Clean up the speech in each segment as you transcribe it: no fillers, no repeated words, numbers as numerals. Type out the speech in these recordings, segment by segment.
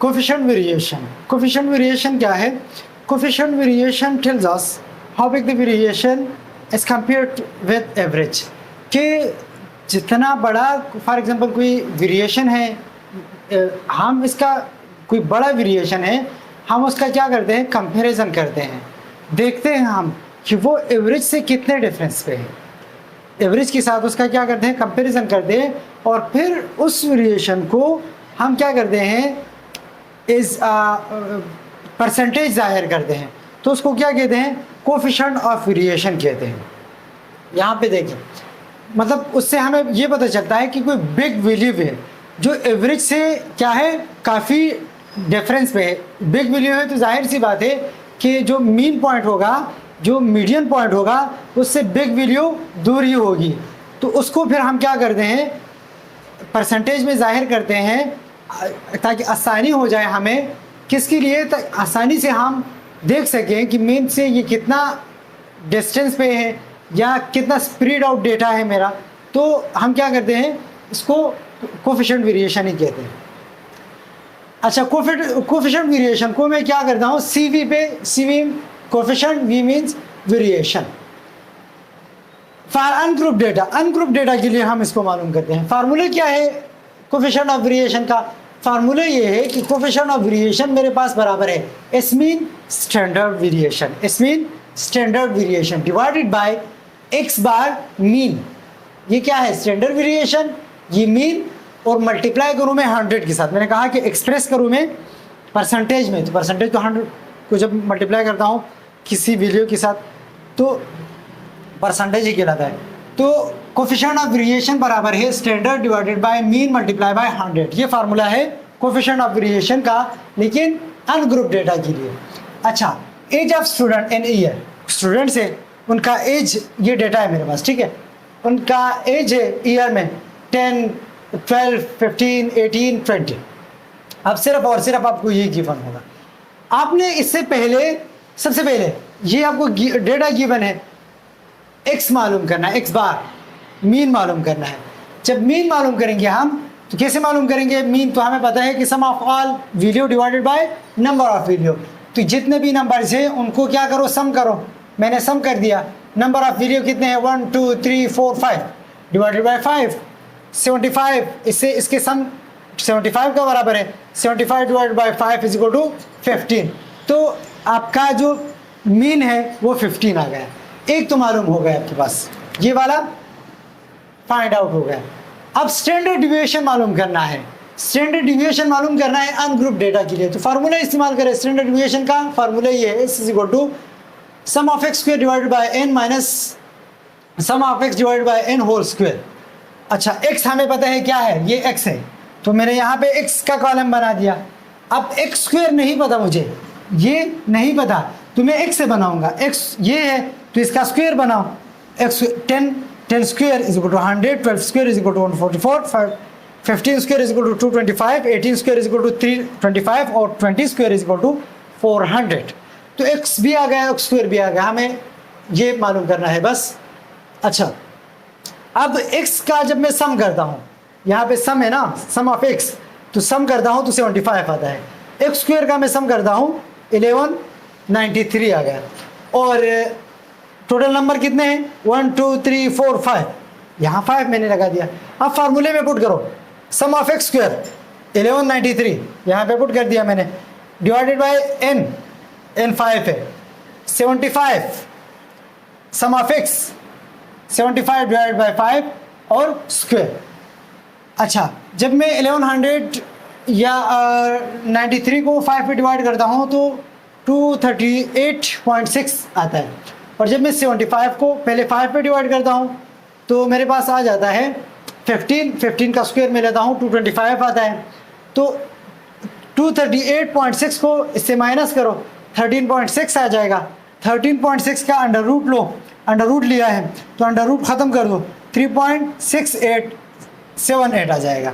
Coefficient variation. Coefficient variation क्या है? Coefficient variation tells us how big the variation as compared with average, कि जितना बड़ा for example कोई वेरिएशन है, हम इसका कोई बड़ा वेरिएशन है, हम उसका क्या करते हैं, कंपैरिजन करते हैं, देखते हैं हम कि वो एवरेज से कितने डिफरेंस पे है, एवरेज के साथ उसका क्या करते हैं, कंपैरिजन करते हैं, और फिर उस वेरिएशन को हम क्या करते हैं, इस परसेंटेज जाहिर करते हैं, तो उसको क्या कहते हैं, कोफिशिएंट ऑफ वेरिएशन कहते हैं। यहाँ पे देखिए, मतलब उससे हमें ये पता चलता है कि कोई बिग वैल्यू है जो एवरेज से क्या है, काफ़ी डिफरेंस पे है। बिग वैल्यू है तो जाहिर सी बात है कि जो मीन पॉइंट होगा, जो मीडियन पॉइंट होगा, उससे बिग वैल्यू दूर ही होगी, तो उसको फिर हम क्या करते हैं, परसेंटेज में जाहिर करते हैं ताकि आसानी हो जाए हमें, किसके लिए, आसानी से हम देख सकें कि मीन से ये कितना डिस्टेंस पे है या कितना स्प्रेड आउट डेटा है मेरा, तो हम क्या करते हैं, इसको कोफिशिएंट वेरिएशन ही कहते हैं। अच्छा, कोफिशिएंट वेरिएशन को मैं क्या करता हूँ, CV पे, CV coefficient, V means variation. For ungroup data, ungroup data के लिए हम इसको मालूम करते हैं। फार्मूला क्या है कोफिशिएंट ऑफ वेरिएशन का? फार्मूला ये है कि कोफिशिएंट ऑफ वेरिएशन मेरे पास बराबर है S mean standard variation, S mean standard variation divided by x bar mean. ये क्या है, स्टैंडर्ड वेरिएशन, ये मीन, और मल्टीप्लाई करूँ मैं 100 के साथ। मैंने कहा कि एक्सप्रेस करूँ मैं परसेंटेज में, तो परसेंटेज तो 100 को जब मल्टीप्लाई करता हूँ किसी वैल्यू के साथ तो परसेंटेज ही कहलाता है। तो कोफिशिएंट ऑफ वेरिएशन बराबर है standard divided by mean multiply by 100। ये फार्मूला है कोफिशिएंट ऑफ वेरिएशन का, लेकिन अनग्रुप डेटा के लिए। अच्छा, age of student in year, students है उनका एज, ये डेटा है मेरे पास, ठीक है, उनका एज है ईयर में 10, 12, 15, 18, 20। अब सिर्फ और सिर्फ आपको ये गिवन होगा। आपने इससे पहले, सबसे पहले ये आपको डेटा गिवन है, एक्स मालूम करना है, एक्स बार मीन मालूम करना है। जब मीन मालूम करेंगे हम, तो कैसे मालूम करेंगे मीन? तो हमें पता है कि sum of all value divided by number of value. तो जितने भी नंबर्स हैं उनको क्या करो, सम करो। मैंने सम कर दिया। नंबर ऑफ वैल्यू कितने हैं, 1, 2, 3, 4, 5 डिवाइडेड बाय 5, 75। इससे इसके सम 75 का बराबर है, 75 divided by 5 is equal to 15। तो आपका जो मीन है वो 15 आ गया। एक तो मालूम हो गया आपके पास, ये वाला फाइंड आउट हो गया। अब स्टैंडर्ड डिविएशन मालूम करना है। स्टैंडर्ड डिविएशन मालूम करना है अनग्रुप डेटा के लिए, तो फार्मूला इस्तेमाल करें स्टैंडर्ड डिविएशन का। फार्मूला ये है, is equal to sum of x square divided by n minus sum of x divided by n whole square. अच्छा, x हमें पता है क्या है, ये x है, तो मैंने यहाँ पे x का कॉलम बना दिया। अब एक्स स्क्वायर नहीं पता मुझे, ये नहीं पता, तो मैं x से बनाऊंगा। x ये है तो इसका स्क्वायर बनाओ। x 10 square is equal to 100, 12 square is equal to 144, 15 square is equal to 225, 18 square is equal to 325 और 20 स्क्वायर इज इक्वल टू 400। तो x भी आ गया, x स्क्वायर भी आ गया, हमें ये मालूम करना है बस। अच्छा, अब x का जब मैं सम करता हूँ, यहाँ पे सम है ना, सम ऑफ x, तो सम करता हूँ तो 75 आता है। x स्क्वायर का मैं सम करता हूँ 1193 आ गया। और टोटल नंबर कितने हैं, 1, 2, 3, 4, 5, यहाँ 5 मैंने लगा दिया। अब फार्मूले में पुट करो, सम ऑफ x स्क्वायर 1193 यहाँ पे पुट कर दिया मैंने, डिवाइडेड बाय n 5 है, 75 सम ऑफ x 75 डिवाइडेड बाय 5 और स्क्वायर। अच्छा, जब मैं 1100 या 93 को 5 पे डिवाइड करता हूँ तो 238.6 आता है, और जब मैं 75 को पहले 5 पे डिवाइड करता हूँ तो मेरे पास आ जाता है 15 का स्क्वायर में लेता हूँ 225 आता है। तो 238.6 को इससे माइनस करो, 13.6 आ जाएगा। 13.6 का अंडर रूट लो, अंडर रूट लिया है तो अंडर रूट ख़त्म कर दो, 3.6878 आ जाएगा।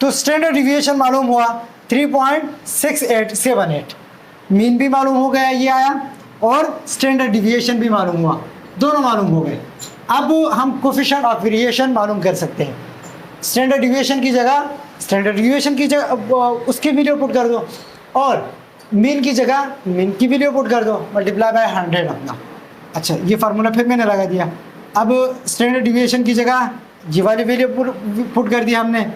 तो स्टैंडर्ड डिविएशन मालूम हुआ 3.6878। मीन भी मालूम हो गया, ये आया, और स्टैंडर्ड डिविएशन भी मालूम हुआ, दोनों मालूम हो गए। अब हम कोफिशिएंट ऑफ वेरिएशन मालूम कर सकते हैं। स्टैंडर्ड डिविएशन की जगह उसकी वैल्यू पुट कर दो, और मीन की जगह मीन की वैल्यू पुट कर दो, मल्टीप्लाई बाय 100 अपना। अच्छा, ये फार्मूला फिर मैंने लगा दिया। अब स्टैंडर्ड डिविएशन की जगह ये वाली वैल्यू पुट कर दी हमने,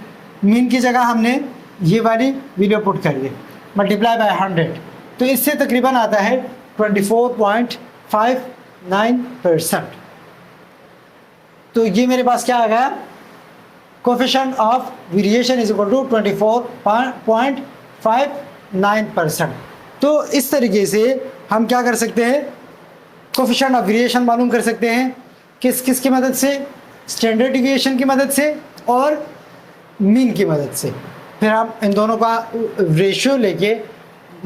मीन की जगह हमने ये वाली वैल्यू पुट कर दी, मल्टीप्लाई बाय 100। तो इससे तकरीबन आता है 24.59%। तो ये मेरे पास क्या आ गया, coefficient of variation is equal to 24.59%। तो इस तरीके से हम क्या कर सकते हैं, कोफिशिएंट ऑफ वेरिएशन मालूम कर सकते हैं। किस की मदद से, स्टैंडर्ड डिविएशन की मदद से और मीन की मदद से। फिर हम इन दोनों का रेशियो लेके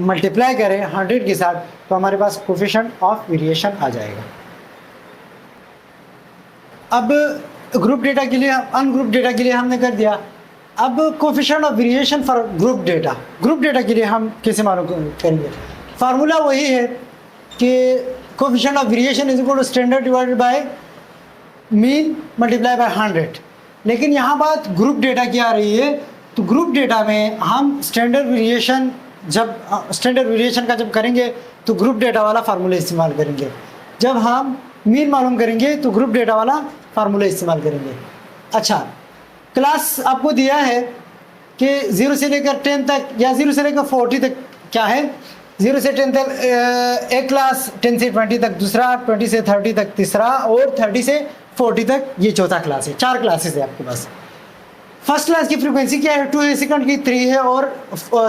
मल्टीप्लाई करें 100 के साथ, तो हमारे पास कोफिशिएंट ऑफ वेरिएशन आ जाएगा। अब ग्रुप डेटा के लिए, अनग्रुप डेटा के लिए हमने कर दिया। अब coefficient of variation for group data के लिए हम कैसे मालूम करेंगे? फार्मूला वही है कि coefficient of variation is equal to standard divided by mean multiply by 100। लेकिन यहाँ बात ग्रुप डेटा की आ रही है, तो ग्रुप डेटा में हम स्टैंडर्ड वेरिएशन का जब करेंगे तो ग्रुप डेटा वाला फार्मूला इस्तेमाल करेंगे। जब हम मीन मालूम करेंगे तो ग्रुप डेटा वाला फार्मूला इस्तेमाल करेंगे। अच्छा, क्लास आपको दिया है कि 0 से लेकर 10 तक या 0 से लेकर 40 तक क्या है, 0 से 10 तक एक क्लास, 10 से 20 तक दूसरा, 20 से 30 तक तीसरा, और 30 से 40 तक ये चौथा क्लास है। 4 क्लासेस है आपके पास। फर्स्ट क्लास की फ्रीक्वेंसी क्या है, 2 है, सेकंड की 3 है, और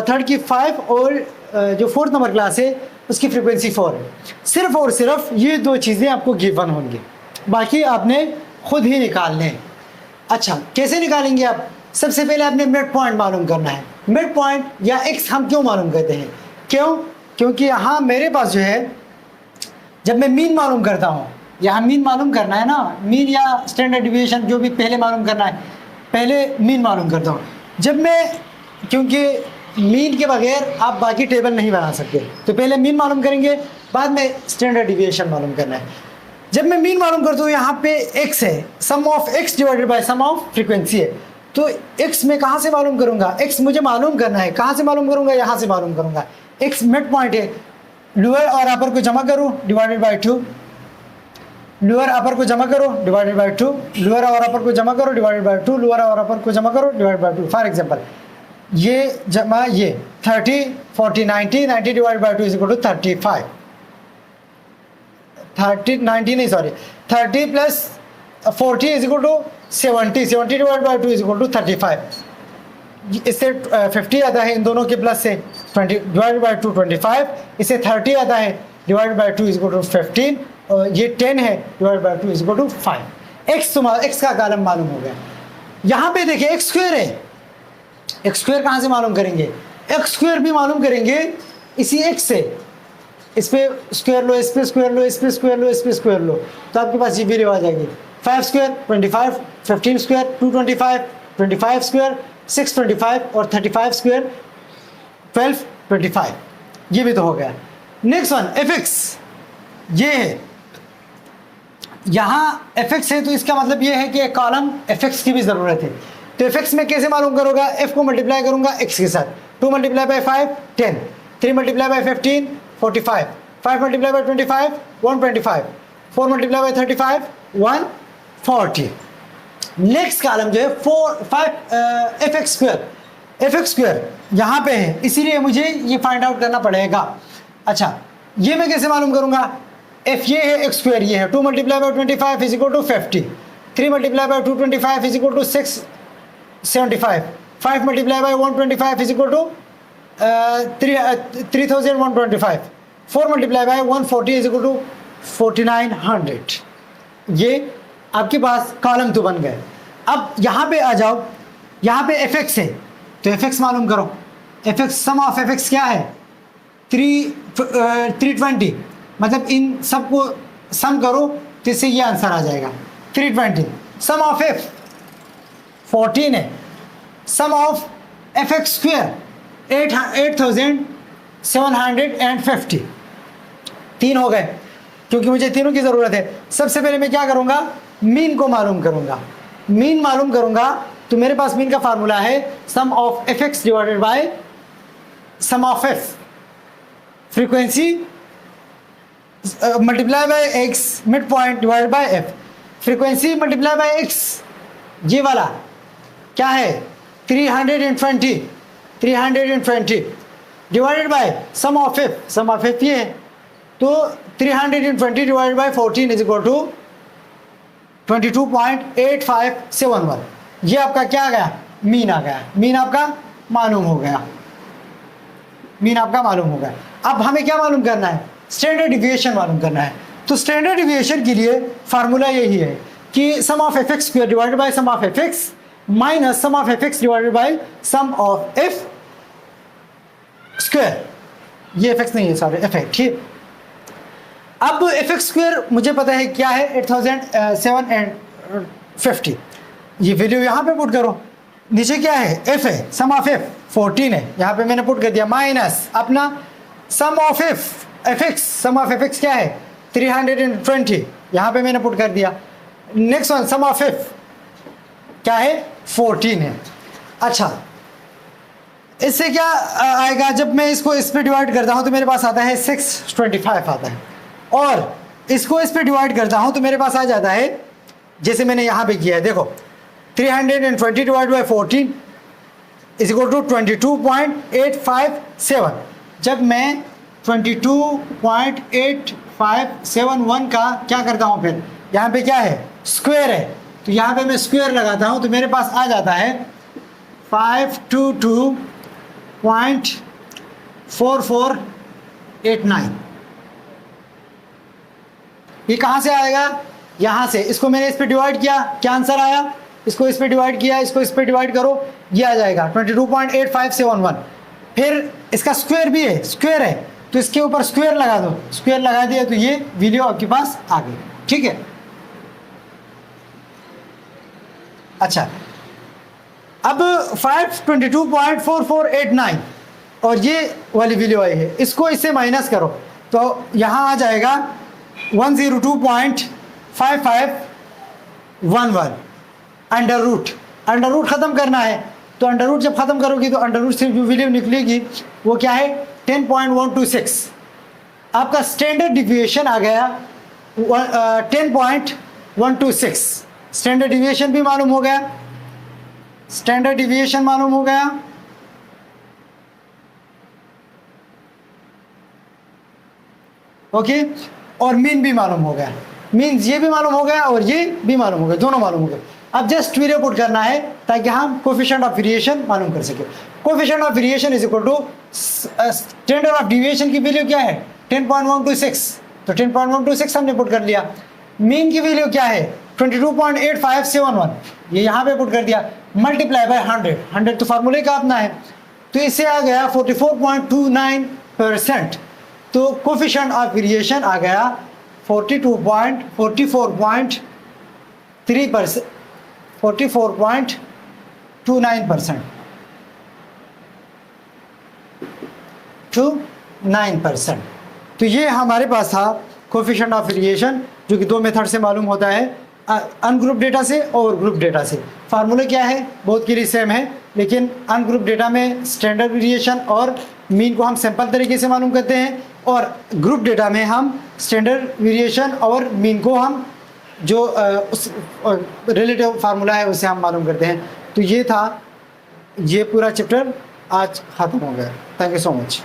थर्ड की 5, और जो फोर्थ नंबर क्लास है उसकी फ्रीक्वेंसी 4 है। सिर्फ और सिर्फ ये 2 चीज़ें आपको गिवन होंगी, बाकी आपने खुद ही निकालने हैं। अच्छा, कैसे निकालेंगे आप? सबसे पहले आपने मिड पॉइंट मालूम करना है। मिड पॉइंट या एक्स हम क्यों मालूम करते हैं? क्योंकि यहाँ मेरे पास जो है, जब मैं मीन मालूम करता हूँ, यहाँ मीन मालूम करना है ना, मीन या स्टैंडर्ड डिविएशन जो भी पहले मालूम करना है, पहले मीन मालूम करता हूँ। जब मैं, क्योंकि मीन के बगैर आप बाकी टेबल नहीं बना सकते, तो पहले मीन मालूम करेंगे, बाद में स्टैंडर्ड डिविएशन मालूम करना है। जब मैं मीन मालूम करता हूँ, यहाँ पे एक्स है, sum of x divided by sum of frequency है, तो एक्स मैं कहाँ से मालूम करूँगा? एक्स मुझे मालूम करना है, कहाँ से मालूम करूँगा? यहाँ से मालूम करूँगा। एक्स मिड पॉइंट है, लोअर और अपर को जमा करूँ, डिवाइडेड बाई 2, लोअर अपर को जमा करो, डिवाइडेड बाई 2, लोअर और अपर को जमा करो, डिवाइडेड बाई 2, लोअर और अपर को जमा करो, डिवाइडेड बाई 2। फॉर एग्जांपल ये जमा ये 30, 40, 90, 90 divided by 2 is equal to 35, 30, 90 नहीं sorry, 30 plus 40 is equal to 70, 70 divided by 2 is equal to 35। इससे 50 आता है इन दोनों के प्लस से, 20 डिवाइडेड बाई 2 25, इससे 30 आता है, divided by 2 is equal to 15, और ये 10 है, divided by 2 is equal to 5। X का कॉलम मालूम हो गया। यहाँ पे देखिए एक्स स्क्वायर है, एक्स स्क्वायर कहाँ से मालूम करेंगे? एक्स स्क्वायर भी मालूम करेंगे इसी एक्स से। इस पे स्क्वायर लो, इस पे स्क्वायर लो, इस पे स्क्वायर लो, इस पे स्क्वायर लो, तो आपके पास ये वैल्यू आ जाएगी। 5 स्क्वायर 25, 15 स्क्वायर 225, 25 स्क्वायर 625, और 35 स्क्वायर 1225। ये भी तो हो गया। नेक्स्ट वन एफ एक्स, ये है, यहाँ एफ एक्स है, तो इसका मतलब ये है कि एक कॉलम एफ एक्स की भी ज़रूरत है। तो एफ एक्स में कैसे मालूम करूँगा? एफ को मल्टीप्लाई करूँगा एक्स के साथ, 2 multiply by 5 10, 3 multiply by 15 45, 5 multiply by 25 125, 4 multiply by 35 140। Next column जो है 5 एफ एक्स स्क्वायर यहाँ पे है, इसीलिए मुझे ये फाइंड आउट करना पड़ेगा। अच्छा, ये मैं कैसे मालूम करूँगा? एफ ये है, एक्स स्क्वायर ये है, 2 multiply by 25 is equal to 50, 3 multiply by 225 is equal to 675, 5 multiply by 125 is equal to 3125, 4 multiply by 140 is equal to 4900। ये आपके पास कॉलम तो बन गए। अब यहाँ पे आ जाओ, यहाँ पे एफ एक्स है, तो एफ एक्स मालूम करो। F X, sum of F X क्या है? 320, मतलब इन सबको सम करो तो इससे ये आंसर आ जाएगा 320। सम ऑफ एफ 14 है, sum of F X square 8750। 3 हो गए, क्योंकि मुझे तीनों की ज़रूरत है। सबसे पहले मैं क्या करूँगा? मीन को मालूम करूँगा। मीन मालूम करूँगा तो मेरे पास मीन का फार्मूला है sum of F X divided by sum of F frequency multiply by X mid point divided by F. Frequency multiply by X ये वाला क्या है 320 divided by sum of F ये है तो 320 divided by 14 is equal to 22.8571। ये आपका क्या आ गया मीन आ गया। मीन आपका मालूम हो गया। अब हमें क्या मालूम करना है स्टैंडर्ड डिविएशन मालूम करना है। तो स्टैंडर्ड डिविएशन के लिए फार्मूला यही है कि sum of F X square divided by sum of F X minus sum of F X divided by sum of F square. ये एफ एक्स नहीं है सॉरी एफ है ठीक। अब एफ एक्स स्क्वायर मुझे पता है क्या है 8750। ये वैल्यू यहाँ पे पुट करो। नीचे क्या है एफ है सम ऑफ एफ 14 है यहाँ पे मैंने पुट कर दिया माइनस अपना sum of F X sum of F X क्या है 320 यहाँ पे मैंने पुट कर दिया। Next one sum of F क्या है 14 है। अच्छा इससे क्या आएगा जब मैं इसको इस पे डिवाइड करता हूँ तो मेरे पास आता है 625 आता है और इसको इस पे डिवाइड करता हूँ तो मेरे पास आ जाता है जैसे मैंने यहाँ पे किया है देखो 320 divide by 14 is equal to 22.857। जब मैं 22.8571 का क्या करता हूँ फिर यहाँ पे क्या है स्क्वायर है तो यहाँ पे मैं स्क्वायर लगाता हूँ तो मेरे पास आ जाता है 522.4489। ये कहाँ से आएगा यहाँ से। इसको मैंने इस पे डिवाइड किया क्या आंसर आया। इसको इस पे डिवाइड किया इसको इस पे डिवाइड करो ये आ जाएगा 22.8571। फिर इसका स्क्वायर भी है स्क्वायर है तो इसके ऊपर स्क्वायर लगा दो। स्क्वायर लगा दिया तो ये वैल्यू आपके पास आ गई ठीक है। अच्छा अब 522.4489 और ये वाली वैल्यू आई है इसको इससे माइनस करो तो यहाँ आ जाएगा 102.5511 अंडर रूट ख़त्म करना है तो अंडर रूट जब ख़त्म करोगी तो अंडर रूट से जो वैल्यू निकलेगी वो क्या है 10.126। आपका स्टैंडर्ड डिविएशन आ गया 10.126। स्टैंडर्ड डिविएशन भी मालूम हो गया ओके और मीन भी मालूम हो गया। मीन्स ये भी मालूम हो गया और ये भी मालूम हो गया दोनों मालूम हो गए। अब जस्ट वैल्यू पुट करना है ताकि हम कोफिशिएंट ऑफ वेरिएशन मालूम कर सके। Coefficient of variation is equal to standard of deviation की वैल्यू क्या है 10.126 तो 10.126 हमने पुट कर लिया। मीन की वैल्यू क्या है 22.8571 ये यहाँ पे पुट कर दिया मल्टीप्लाई बाय 100 तो फार्मूले का अपना है तो इससे आ गया 44.29%। तो कोफिशिएंट ऑफ वेरिएशन आ गया 44.29%। 29%। तो ये हमारे पास था कोफिशिएंट ऑफ वेरिएशन जो कि दो मेथड से मालूम होता है अनग्रुप डेटा से और ग्रुप डेटा से। फार्मूला क्या है बहुत के लिए सेम है लेकिन अनग्रुप डेटा में स्टैंडर्ड वेरिएशन और मीन को हम सैंपल तरीके से मालूम करते हैं और ग्रुप डेटा में हम स्टैंडर्ड वेरिएशन और मीन को हम जो उस रिलेटिव फार्मूला है उससे हम मालूम करते हैं। तो ये था ये पूरा चैप्टर आज ख़त्म हो गया। Thank you so much.